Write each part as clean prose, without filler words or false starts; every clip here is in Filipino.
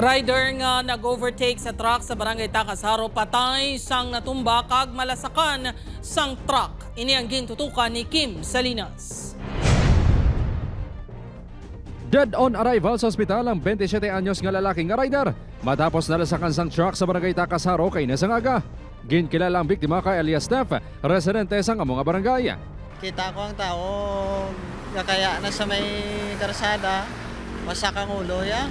Rider nga nag-overtake sa truck sa barangay Takasaro, patay sang natumba kag malasakan sang truck. Ini ang gintutukan ni Kim Salinas. Dead on arrival sa ospital ang 27 anyos nga lalaking nga rider matapos nalasakan sang truck sa barangay Takasaro kay Nasangaga. Ginkilala ang biktima kay alias Steph, residente sang among barangay. Kita ko ang tao, kaya na sa may karsada, wasak ang ulo ya.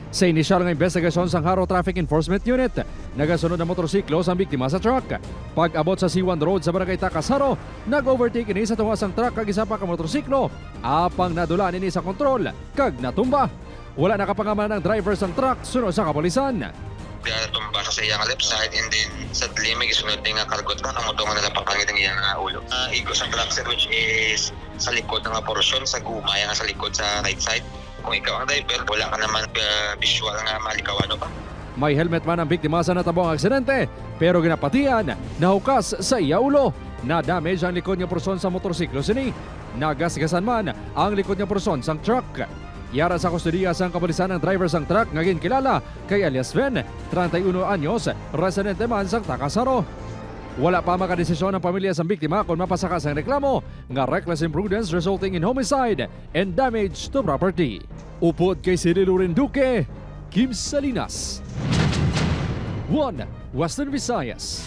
Sa inisyal nga investigasyon sang Haro Traffic Enforcement Unit, nagasunod na motorsiklo sa biktima sa truck. Pag-abot sa C1 Road sa barangay Takasaro, nag-overtake ini sa tunga sang truck kag isa pa ka motorsiklo. Apang nadulaan ini sa kontrol kag natumba. Wala nakapangamanan ang driver sang truck sunod sa kapulisan. Kaya tumba sa iyang left side and then sa limig isunod din nga cargo truck ang motongan nila pangkangit ang iyang ulo. Igo sa truck sir which is sa likod ng portion sa gumaya nga sa likod sa right side. Kung ikaw ang driver, wala ka naman visual nga malikawan pa. May helmet man ang biktima sa natabong aksidente pero ginapatian nahukas sa iya ulo. Na-damage ang likod niya porson sa motorsiklo sini. Nagasgasan man ang likod niya porson sang truck. Yara sa kustudiya sang kapulisan ng driver sang truck nga ginkilala kay alias Ben, 31 anyos, residente man sang Takasaro. Wala pa makadesisyon ang pamilya sang biktima kung mapasakas ang reklamo nga reckless imprudence resulting in homicide and damage to property. Upod kay Cyril Duque, Kim Salinas, 1 Western Visayas.